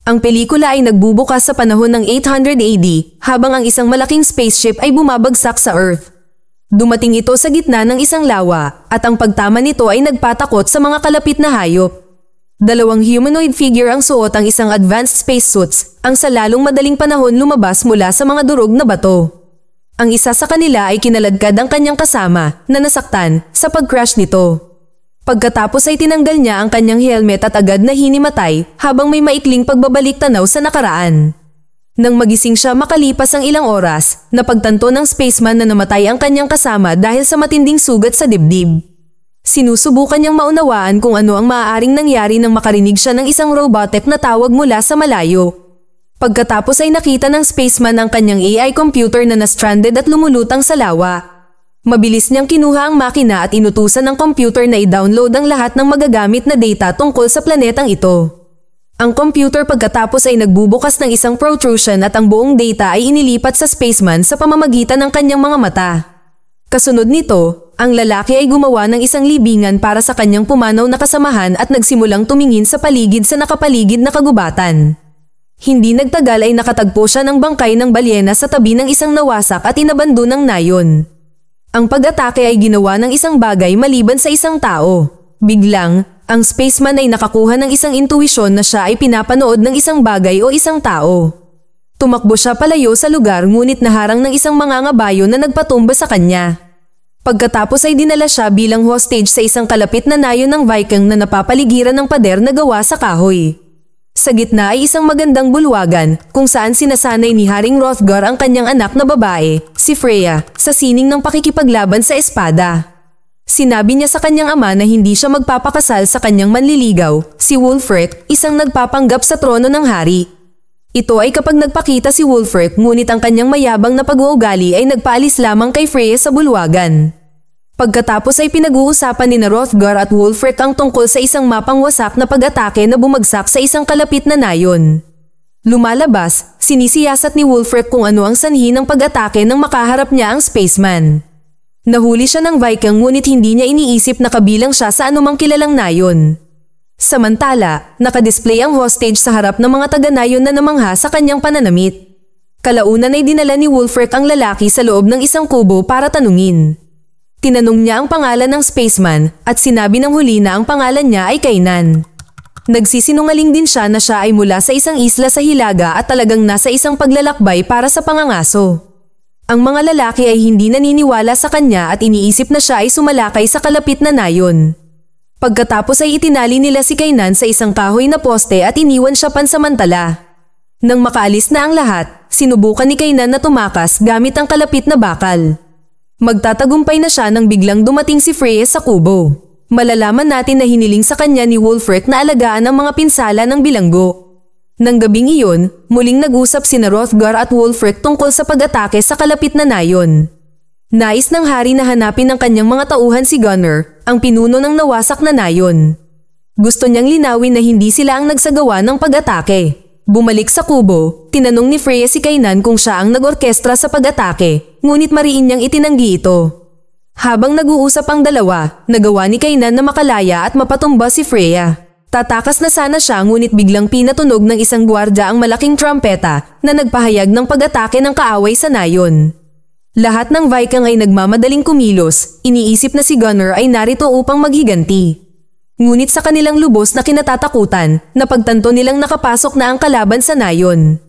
Ang pelikula ay nagbubukas sa panahon ng 800 AD habang ang isang malaking spaceship ay bumabagsak sa Earth. Dumating ito sa gitna ng isang lawa at ang pagtama nito ay nagpatakot sa mga kalapit na hayop. Dalawang humanoid figure ang suot ang isang advanced spacesuits ang sa lalong madaling panahon lumabas mula sa mga durog na bato. Ang isa sa kanila ay kinaladkad ang kanyang kasama na nasaktan sa pag-crash nito. Pagkatapos ay tinanggal niya ang kanyang helmet at agad na hinimatay habang may maikling pagbabalik tanaw sa nakaraan. Nang magising siya makalipas ang ilang oras, napagtanto ng spaceman na namatay ang kanyang kasama dahil sa matinding sugat sa dibdib. Sinusubukan niyang maunawaan kung ano ang maaaring nangyari nang makarinig siya ng isang robotic na tawag mula sa malayo. Pagkatapos ay nakita ng spaceman ang kanyang AI computer na na-stranded at lumulutang sa lawa. Mabilis niyang kinuha ang makina at inutusan ng computer na i-download ang lahat ng magagamit na data tungkol sa planetang ito. Ang computer pagkatapos ay nagbubukas ng isang protrusion at ang buong data ay inilipat sa spaceman sa pamamagitan ng kanyang mga mata. Kasunod nito, ang lalaki ay gumawa ng isang libingan para sa kanyang pumanaw na kasamahan at nagsimulang tumingin sa paligid sa nakapaligid na kagubatan. Hindi nagtagal ay nakatagpo siya ng bangkay ng balyena sa tabi ng isang nawasak at inabando ng nayon. Ang pag-atake ay ginawa ng isang bagay maliban sa isang tao. Biglang, ang spaceman ay nakakuha ng isang intuisyon na siya ay pinapanood ng isang bagay o isang tao. Tumakbo siya palayo sa lugar ngunit naharang ng isang mangangabayo na nagpatumba sa kanya. Pagkatapos ay dinala siya bilang hostage sa isang kalapit na nayon ng Viking na napapaligiran ng pader na gawa sa kahoy. Sa gitna ay isang magandang bulwagan kung saan sinasanay ni Haring Hrothgar ang kanyang anak na babae, si Freya, sa sining ng pakikipaglaban sa espada. Sinabi niya sa kanyang ama na hindi siya magpapakasal sa kanyang manliligaw, si Wulfric, isang nagpapanggap sa trono ng hari. Ito ay kapag nagpakita si Wulfric ngunit ang kanyang mayabang na pag-uugali ay nagpaalis lamang kay Freya sa bulwagan. Pagkatapos ay pinag-uusapan ni Hrothgar at Wulfric ang tungkol sa isang mapang wasak na pag-atake na bumagsak sa isang kalapit na nayon. Lumalabas, sinisiyasat ni Wulfric kung ano ang sanhi ng pag-atake nang makaharap niya ang spaceman. Nahuli siya ng Viking ngunit hindi niya iniisip na kabilang siya sa anumang kilalang nayon. Samantala, nakadisplay ang hostage sa harap ng mga taga-nayon na namangha sa kanyang pananamit. Kalaunan ay dinala ni Wulfric ang lalaki sa loob ng isang kubo para tanungin. Tinanong niya ang pangalan ng spaceman at sinabi ng huli na ang pangalan niya ay Kainan. Nagsisinungaling din siya na siya ay mula sa isang isla sa Hilaga at talagang nasa isang paglalakbay para sa pangangaso. Ang mga lalaki ay hindi naniniwala sa kanya at iniisip na siya ay sumalakay sa kalapit na nayon. Pagkatapos ay itinali nila si Kainan sa isang kahoy na poste at iniwan siya pansamantala. Nang makaalis na ang lahat, sinubukan ni Kainan na tumakas gamit ang kalapit na bakal. Magtatagumpay na siya nang biglang dumating si Freya sa kubo. Malalaman natin na hiniling sa kanya ni Wulfric na alagaan ang mga pinsala ng bilanggo. Nang gabing iyon, muling nag-usap sina Hrothgar at Wulfric tungkol sa pag-atake sa kalapit na nayon. Nais ng hari na hanapin ng kanyang mga tauhan si Gunnar, ang pinuno ng nawasak na nayon. Gusto niyang linawin na hindi sila ang nagsagawa ng pag-atake. Bumalik sa kubo, tinanong ni Freya si Kainan kung siya ang nag-orkestra sa pag-atake, ngunit mariin niyang itinanggi ito. Habang nag-uusap ang dalawa, nagawa ni Kainan na makalaya at mapatumba si Freya. Tatakas na sana siya ngunit biglang pinatunog ng isang gwardya ang malaking trumpeta na nagpahayag ng pag-atake ng kaaway sa nayon. Lahat ng Viking ay nagmamadaling kumilos, iniisip na si Gunnar ay narito upang maghiganti. Ngunit sa kanilang lubos na kinatatakutan, napagtanto nilang nakapasok na ang kalaban sa nayon.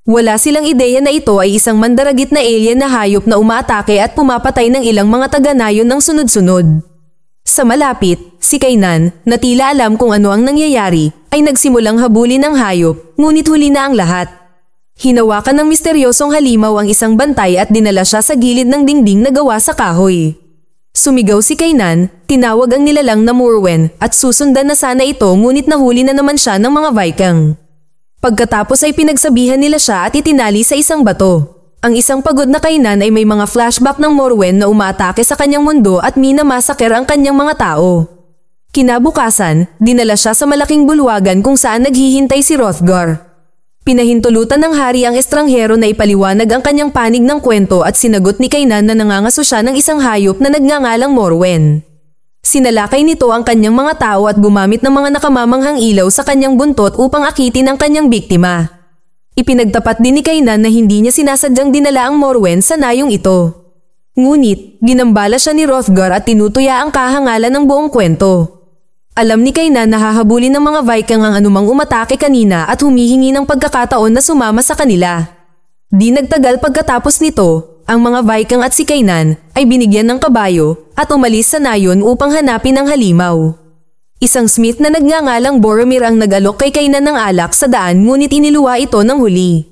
Wala silang ideya na ito ay isang mandaragit na alien na hayop na umaatake at pumapatay ng ilang mga taga-nayon ng sunod-sunod. Sa malapit, si Kainan, na tila alam kung ano ang nangyayari, ay nagsimulang habulin ng hayop, ngunit huli na ang lahat. Hinawakan ng misteryosong halimaw ang isang bantay at dinala siya sa gilid ng dingding na gawa sa kahoy. Sumigaw si Kainan, tinawag ang nilalang na Morwen at susundan na sana ito ngunit nahuli na naman siya ng mga Viking. Pagkatapos ay pinagsabihan nila siya at itinali sa isang bato. Ang isang pagod na Kainan ay may mga flashback ng Morwen na umaatake sa kanyang mundo at minamasaker ang kanyang mga tao. Kinabukasan, dinala siya sa malaking bulwagan kung saan naghihintay si Hrothgar. Pinahintulutan ng hari ang estranghero na ipaliwanag ang kanyang panig ng kwento at sinagot ni Kainan na nangangaso siya ng isang hayop na nagngangalang Morwen. Sinalakay nito ang kanyang mga tao at gumamit ng mga nakamamanghang ilaw sa kanyang buntot upang akitin ang kanyang biktima. Ipinagtapat din ni Kainan na hindi niya sinasadyang dinala ang Morwen sa nayong ito. Ngunit, ginambala siya ni Hrothgar at tinutuya ang kahangalan ng buong kwento. Alam ni Kainan na hahabulin ng mga Viking ang anumang umatake kanina at humihingi ng pagkakataon na sumama sa kanila. Di nagtagal pagkatapos nito, ang mga Viking at si Kainan ay binigyan ng kabayo at umalis sa nayon upang hanapin ang halimaw. Isang smith na nagngangalang Boromir ang nag-alok kay Kainan ng alak sa daan ngunit iniluwa ito ng huli.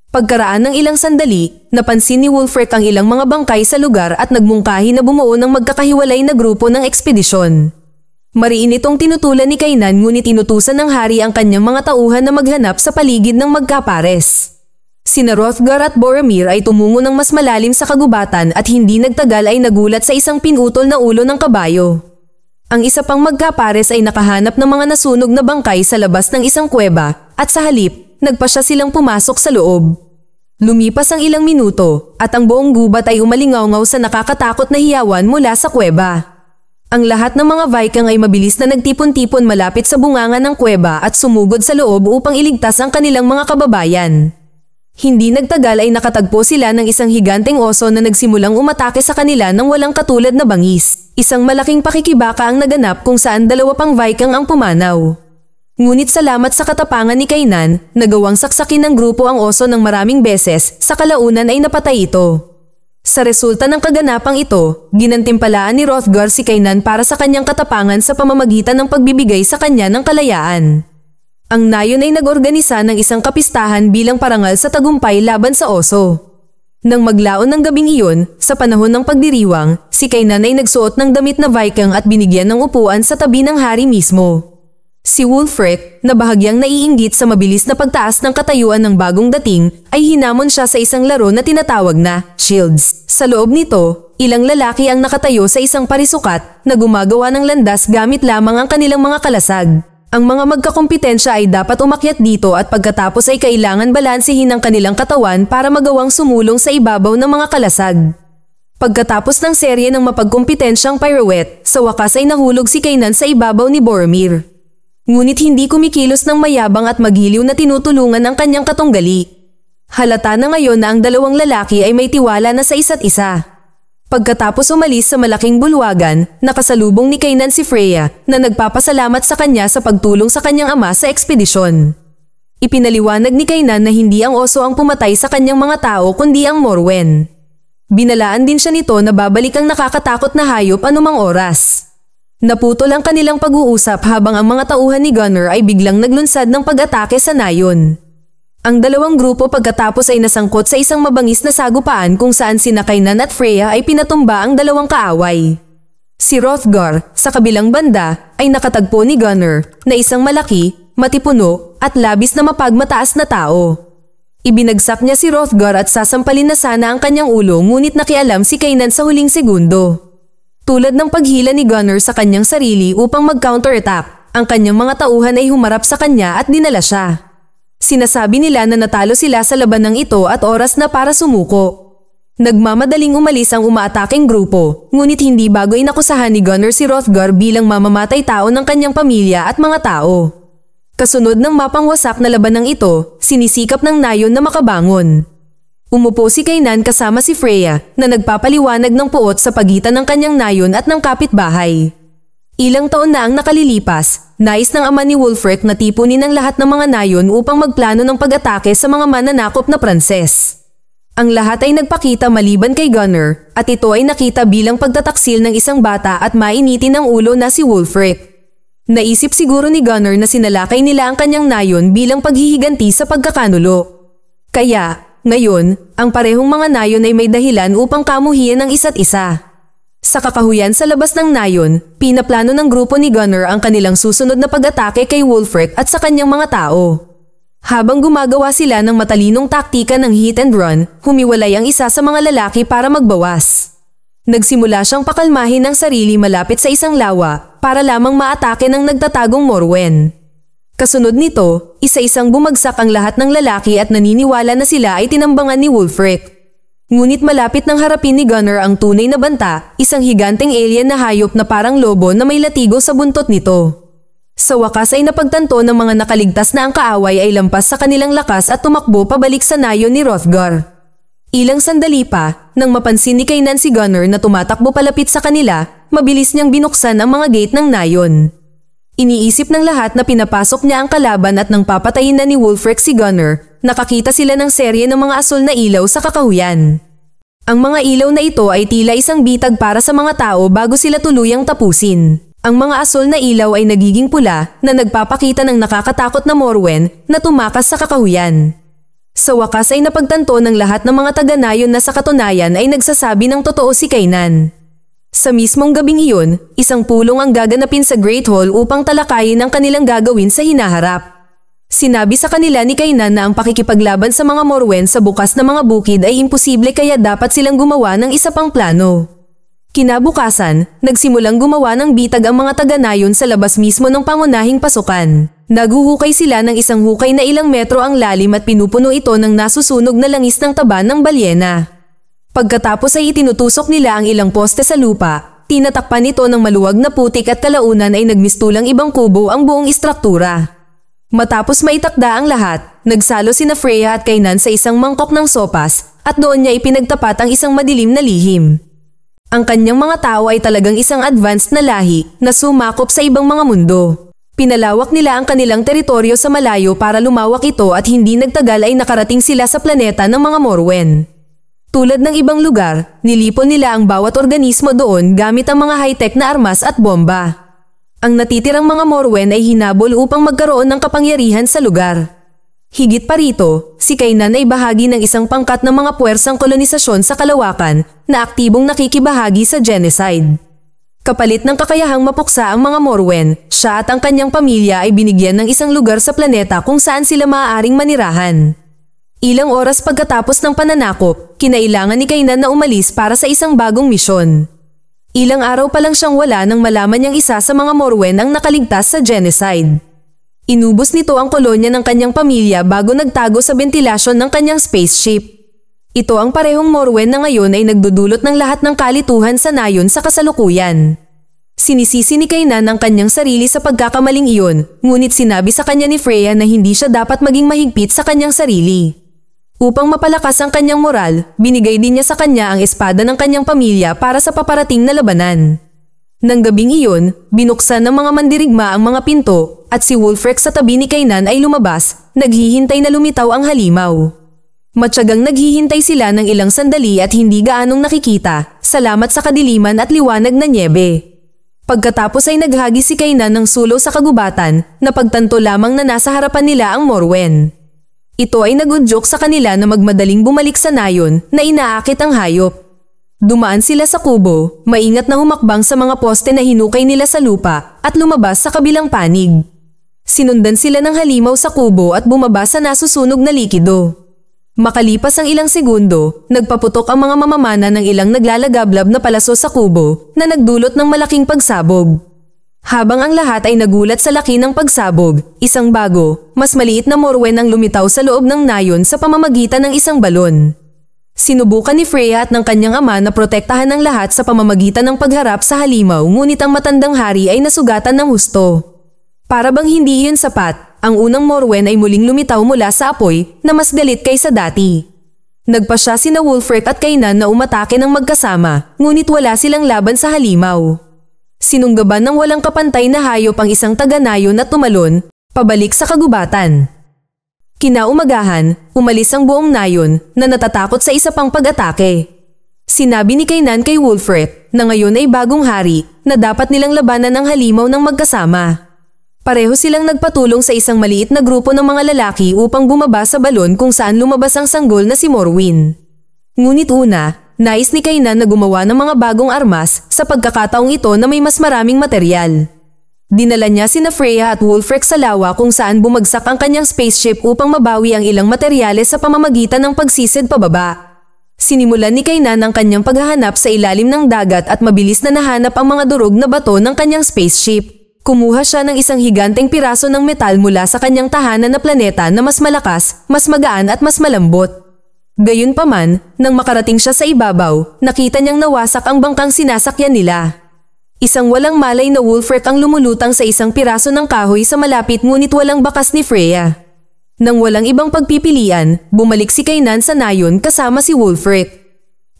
Pagkaraan ng ilang sandali, napansin ni Wulfric ang ilang mga bangkay sa lugar at nagmungkahi na bumuo ng magkakahiwalay na grupo ng ekspedisyon. Mariin itong tinutulan ni Kainan ngunit inutusan ng hari ang kanyang mga tauhan na maghanap sa paligid ng magkapares. Sina Hrothgar at Boromir ay tumungo ng mas malalim sa kagubatan at hindi nagtagal ay nagulat sa isang pinutol na ulo ng kabayo. Ang isa pang magkapares ay nakahanap ng mga nasunog na bangkay sa labas ng isang kuweba at sa halip, nagpasya silang pumasok sa loob. Lumipas ang ilang minuto at ang buong gubat ay umalingaw-ngaw sa nakakatakot na hiyawan mula sa kuweba. Ang lahat ng mga Viking ay mabilis na nagtipon-tipon malapit sa bunganga ng kuweba at sumugod sa loob upang iligtas ang kanilang mga kababayan. Hindi nagtagal ay nakatagpo sila ng isang higanteng oso na nagsimulang umatake sa kanila ng walang katulad na bangis. Isang malaking pakikibaka ang naganap kung saan dalawa pang Viking ang pumanaw. Ngunit salamat sa katapangan ni Kainan, nagawang saksakin ng grupo ang oso ng maraming beses, sa kalaunan ay napatay ito. Sa resulta ng kaganapang ito, ginantimpalaan ni Hrothgar si Kainan para sa kanyang katapangan sa pamamagitan ng pagbibigay sa kanya ng kalayaan. Ang nayon ay nag-organisa ng isang kapistahan bilang parangal sa tagumpay laban sa oso. Nang maglaon ng gabing iyon, sa panahon ng pagdiriwang, si Kainan ay nagsuot ng damit na Viking at binigyan ng upuan sa tabi ng hari mismo. Si Wulfric, na bahagyang naiinggit sa mabilis na pagtaas ng katayuan ng bagong dating, ay hinamon siya sa isang laro na tinatawag na Shields. Sa loob nito, ilang lalaki ang nakatayo sa isang parisukat na gumagawa ng landas gamit lamang ang kanilang mga kalasag. Ang mga magkakompetensya ay dapat umakyat dito at pagkatapos ay kailangan balansehin ang kanilang katawan para magawang sumulong sa ibabaw ng mga kalasag. Pagkatapos ng serye ng mapagkompetensyang pirouette, sa wakas ay nahulog si Kainan sa ibabaw ni Boromir. Ngunit hindi kumikilos ng mayabang at maghiliw na tinutulungan ang kanyang katunggali. Halata na ngayon na ang dalawang lalaki ay may tiwala na sa isa't isa. Pagkatapos umalis sa malaking bulwagan, nakasalubong ni Kainan si Freya na nagpapasalamat sa kanya sa pagtulong sa kanyang ama sa ekspedisyon. Ipinaliwanag ni Kainan na hindi ang oso ang pumatay sa kanyang mga tao kundi ang Morwen. Binalaan din siya nito na babalik ang nakakatakot na hayop anumang oras. Naputol ang kanilang pag-uusap habang ang mga tauhan ni Gunnar ay biglang naglunsad ng pag-atake sa nayon. Ang dalawang grupo pagkatapos ay nasangkot sa isang mabangis na sagupaan kung saan sina Kainan at Freya ay pinatumba ang dalawang kaaway. Si Hrothgar, sa kabilang banda, ay nakatagpo ni Gunnar na isang malaki, matipuno, at labis na mapagmataas na tao. Ibinagsak niya si Hrothgar at sasampalin na sana ang kanyang ulo ngunit nakialam si Kainan sa huling segundo. Tulad ng paghila ni Gunnar sa kanyang sarili upang mag-counterattack, ang kanyang mga tauhan ay humarap sa kanya at dinala siya. Sinasabi nila na natalo sila sa labanang ito at oras na para sumuko. Nagmamadaling umalis ang umaataking grupo, ngunit hindi bago inakusahan ni Gunnar si Hrothgar bilang mamamatay tao ng kanyang pamilya at mga tao. Kasunod ng mapangwasak na labanang ito, sinisikap ng nayon na makabangon. Umupo si Kainan kasama si Freya na nagpapaliwanag ng puot sa pagitan ng kanyang nayon at ng kapitbahay. Ilang taon na ang nakalilipas, nais ng ama ni Wulfric na tipunin ang lahat ng mga nayon upang magplano ng pag-atake sa mga mananakop na Pranses. Ang lahat ay nagpakita maliban kay Gunnar at ito ay nakita bilang pagtataksil ng isang bata at mainitin ang ulo na si Wulfric. Naisip siguro ni Gunnar na sinalakay nila ang kanyang nayon bilang paghihiganti sa pagkakanulo. Kaya, ngayon, ang parehong mga nayon ay may dahilan upang kamuhian ng isa't isa. Sa kakahuyan sa labas ng nayon, pinaplano ng grupo ni Gunnar ang kanilang susunod na pag-atake kay Wulfric at sa kanyang mga tao. Habang gumagawa sila ng matalinong taktika ng hit and run, humiwalay ang isa sa mga lalaki para magbawas. Nagsimula siyang pakalmahin ang sarili malapit sa isang lawa para lamang maatake ng nagtatagong Morwen. Kasunod nito, isa-isang bumagsak ang lahat ng lalaki at naniniwala na sila ay tinambangan ni Wulfric. Ngunit malapit nang harapin ni Gunner ang tunay na banta, isang higanteng alien na hayop na parang lobo na may latigo sa buntot nito. Sa wakas ay napagtanto ng mga nakaligtas na ang kaaway ay lampas sa kanilang lakas at tumakbo pabalik sa nayon ni Hrothgar. Ilang sandali pa, nang mapansin ni Kainan si Gunner na tumatakbo palapit sa kanila, mabilis niyang binuksan ang mga gate ng nayon. Iniisip ng lahat na pinapasok niya ang kalaban at nang papatayin na ni Wulfric si Gunner, nakakita sila ng serye ng mga asul na ilaw sa kakahuyan. Ang mga ilaw na ito ay tila isang bitag para sa mga tao bago sila tuluyang tapusin. Ang mga asul na ilaw ay nagiging pula na nagpapakita ng nakakatakot na Morwen na tumakas sa kakahuyan. Sa wakas ay napagtanto ng lahat ng mga taga-nayon na sa katunayan ay nagsasabi ng totoo si Kainan. Sa mismong gabing iyon, isang pulong ang gaganapin sa Great Hall upang talakayin ang kanilang gagawin sa hinaharap. Sinabi sa kanila ni Kainan na ang pakikipaglaban sa mga Morwen sa bukas na mga bukid ay imposible kaya dapat silang gumawa ng isa pang plano. Kinabukasan, nagsimulang gumawa ng bitag ang mga taga-nayon sa labas mismo ng pangunahing pasukan. Naghuhukay sila ng isang hukay na ilang metro ang lalim at pinupuno ito ng nasusunog na langis ng taba ng balyena. Pagkatapos ay itinutusok nila ang ilang poste sa lupa, tinatakpan ito ng maluwag na putik at kalaunan ay nagmistulang ibang kubo ang buong istruktura. Matapos maitakda ang lahat, nagsalo sina Freya at Kainan sa isang mangkok ng sopas at doon niya ipinagtapat ang isang madilim na lihim. Ang kanyang mga tao ay talagang isang advanced na lahi na sumakop sa ibang mga mundo. Pinalawak nila ang kanilang teritoryo sa malayo para lumawak ito at hindi nagtagal ay nakarating sila sa planeta ng mga Morwen. Tulad ng ibang lugar, nilipon nila ang bawat organismo doon gamit ang mga high-tech na armas at bomba. Ang natitirang mga Morwen ay hinabol upang magkaroon ng kapangyarihan sa lugar. Higit pa rito, si Kainan ay bahagi ng isang pangkat ng mga puwersang kolonisasyon sa kalawakan na aktibong nakikibahagi sa genocide. Kapalit ng kakayahang mapuksa ang mga Morwen, siya at ang kanyang pamilya ay binigyan ng isang lugar sa planeta kung saan sila maaaring manirahan. Ilang oras pagkatapos ng pananakop, kinailangan ni Kainan na umalis para sa isang bagong misyon. Ilang araw pa lang siyang wala nang malaman niyang isa sa mga Morwen ang nakaligtas sa genocide. Inubos nito ang kolonya ng kanyang pamilya bago nagtago sa bentilasyon ng kanyang spaceship. Ito ang parehong Morwen na ngayon ay nagdudulot ng lahat ng kalituhan sa nayon sa kasalukuyan. Sinisisi ni Kainan ang kanyang sarili sa pagkakamaling iyon, ngunit sinabi sa kanya ni Freya na hindi siya dapat maging mahigpit sa kanyang sarili. Upang mapalakas ang kanyang moral, binigay din niya sa kanya ang espada ng kanyang pamilya para sa paparating na labanan. Nang gabing iyon, binuksan ng mga mandirigma ang mga pinto at si Wulfric sa tabi ni Kainan ay lumabas, naghihintay na lumitaw ang halimaw. Matyagang naghihintay sila ng ilang sandali at hindi gaanong nakikita, salamat sa kadiliman at liwanag na nyebe. Pagkatapos ay naghagi si Kainan ng sulo sa kagubatan, na pagtanto lamang na nasa harapan nila ang Morwen. Ito ay nagudyok sa kanila na magmadaling bumalik sa nayon na inaakit ang hayop. Dumaan sila sa kubo, maingat na humakbang sa mga poste na hinukay nila sa lupa at lumabas sa kabilang panig. Sinundan sila ng halimaw sa kubo at bumaba sa nasusunog na likido. Makalipas ang ilang segundo, nagpaputok ang mga mamamana ng ilang naglalagablab na palaso sa kubo na nagdulot ng malaking pagsabog. Habang ang lahat ay nagulat sa laki ng pagsabog, isang bago, mas maliit na Morwen ang lumitaw sa loob ng nayon sa pamamagitan ng isang balon. Sinubukan ni Freya at ng kanyang ama na protektahan ng lahat sa pamamagitan ng pagharap sa halimaw ngunit ang matandang hari ay nasugatan ng husto. Para bang hindi iyon sapat, ang unang Morwen ay muling lumitaw mula sa apoy na mas galit kaysa dati. Nagpasya sina Wulfric at Kainan na umatake ng magkasama ngunit wala silang laban sa halimaw. Sinunggaban ng walang kapantay na hayop ang isang taga-nayon at tumalon, pabalik sa kagubatan. Kinaumagahan, umalis ang buong nayon na natatakot sa isa pang pag-atake. Sinabi ni Kainan kay Wulfric na ngayon ay bagong hari na dapat nilang labanan ang halimaw ng magkasama. Pareho silang nagpatulong sa isang maliit na grupo ng mga lalaki upang bumaba sa balon kung saan lumabas ang sanggol na si Morwen. Ngunit una, nais ni Kainan na gumawa ng mga bagong armas sa pagkakataong ito na may mas maraming materyal. Dinala niya sina Freya at Wulfric sa lawa kung saan bumagsak ang kanyang spaceship upang mabawi ang ilang materyales sa pamamagitan ng pagsisid pababa. Sinimulan ni Kainan ang kanyang paghahanap sa ilalim ng dagat at mabilis na nahanap ang mga durog na bato ng kanyang spaceship. Kumuha siya ng isang higanteng piraso ng metal mula sa kanyang tahanan na planeta na mas malakas, mas magaan at mas malambot. Gayunpaman, nang makarating siya sa ibabaw, nakita niyang nawasak ang bangkang sinasakyan nila. Isang walang malay na Wulfric ang lumulutang sa isang piraso ng kahoy sa malapit ngunit walang bakas ni Freya. Nang walang ibang pagpipilian, bumalik si Kainan sa nayon kasama si Wulfric.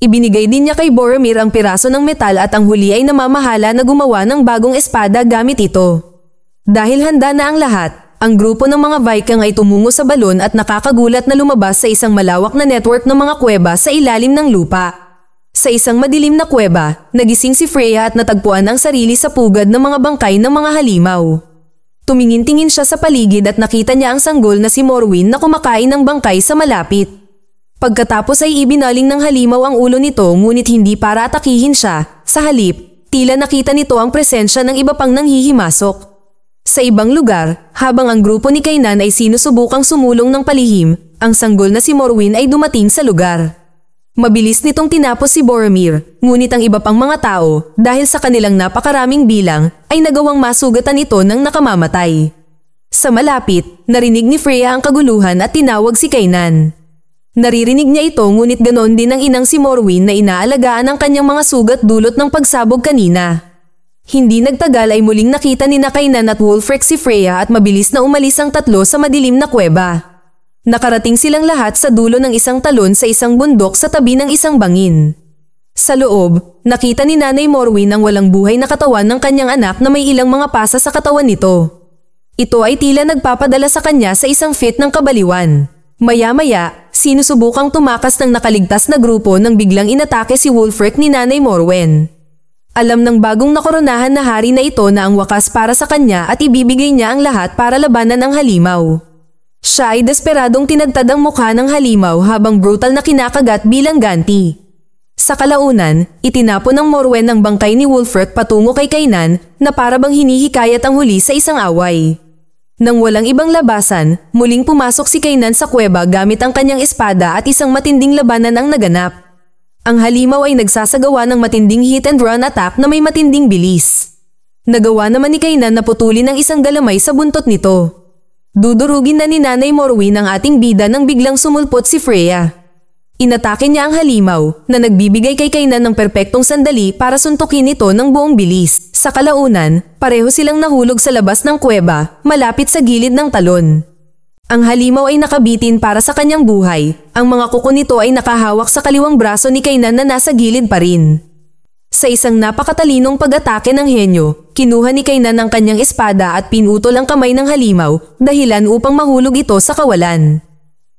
Ibinigay din niya kay Boromir ang piraso ng metal at ang huli ay namamahala na gumawa ng bagong espada gamit ito. Dahil handa na ang lahat, ang grupo ng mga Viking ay tumungo sa balon at nakakagulat na lumabas sa isang malawak na network ng mga kuweba sa ilalim ng lupa. Sa isang madilim na kuweba, nagising si Freya at natagpuan ang sarili sa pugad ng mga bangkay ng mga halimaw. Tumingin-tingin siya sa paligid at nakita niya ang sanggol na si Morwyn na kumakain ng bangkay sa malapit. Pagkatapos ay ibinaling ng halimaw ang ulo nito ngunit hindi para atakihin siya. Sa halip, tila nakita nito ang presensya ng iba pang nanghihimasok. Sa ibang lugar, habang ang grupo ni Kainan ay sinusubukang sumulong ng palihim, ang sanggol na si Morwyn ay dumating sa lugar. Mabilis nitong tinapos si Boromir, ngunit ang iba pang mga tao, dahil sa kanilang napakaraming bilang, ay nagawang masugatan ito ng nakamamatay. Sa malapit, narinig ni Freya ang kaguluhan at tinawag si Kainan. Naririnig niya ito ngunit ganoon din ang inang si Morwyn na inaalagaan ang kanyang mga sugat dulot ng pagsabog kanina. Hindi nagtagal ay muling nakita ni Kainan at Wulfric si Freya at mabilis na umalis ang tatlo sa madilim na kuweba. Nakarating silang lahat sa dulo ng isang talon sa isang bundok sa tabi ng isang bangin. Sa loob, nakita ni Nanay Morwyn ang walang buhay na katawan ng kanyang anak na may ilang mga pasa sa katawan nito. Ito ay tila nagpapadala sa kanya sa isang fit ng kabaliwan. Maya-maya, sinusubukang tumakas ng nakaligtas na grupo nang biglang inatake si Wulfric ni Nanay Morwen. Alam ng bagong nakoronahan na hari na ito na ang wakas para sa kanya at ibibigay niya ang lahat para labanan ang halimaw. Siya ay desperadong tinagtad ang mukha ng halimaw habang brutal na kinakagat bilang ganti. Sa kalaunan, itinapon ng Morwen ang bangkay ni Wulfric patungo kay Kainan na parabang hinihikayat ang huli sa isang away. Nang walang ibang labasan, muling pumasok si Kainan sa kuweba gamit ang kanyang espada at isang matinding labanan ang naganap. Ang halimaw ay nagsasagawa ng matinding hit and run attack na may matinding bilis. Nagawa naman ni Kainan na putulin ang isang galamay sa buntot nito. Dudurugin na ni Nanay Morwyn ang ating bida nang biglang sumulpot si Freya. Inatake niya ang halimaw na nagbibigay kay Kainan ng perpektong sandali para suntukin ito ng buong bilis. Sa kalaunan, pareho silang nahulog sa labas ng kuweba, malapit sa gilid ng talon. Ang halimaw ay nakabitin para sa kanyang buhay. Ang mga kuko nito ay nakahawak sa kaliwang braso ni Kainan na nasa gilid pa rin. Sa isang napakatalinong pag-atake ng henyo, kinuha ni Kainan ang kanyang espada at pinutol ang kamay ng halimaw dahilan upang mahulog ito sa kawalan.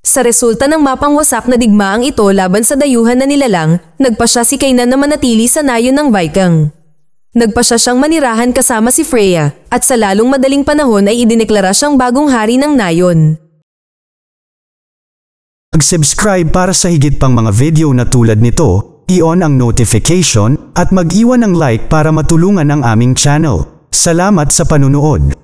Sa resulta ng mapangwasak na digmaang ito laban sa dayuhan na nilalang, nagpasya si Kainan na manatili sa nayon ng Viking. Nagpasya siyang manirahan kasama si Freya at sa lalong madaling panahon ay idineklara siyang bagong hari ng nayon. Mag-subscribe para sa higit pang mga video na tulad nito. I-on ang notification at mag-iwan ng like para matulungan ang aming channel. Salamat sa panunood.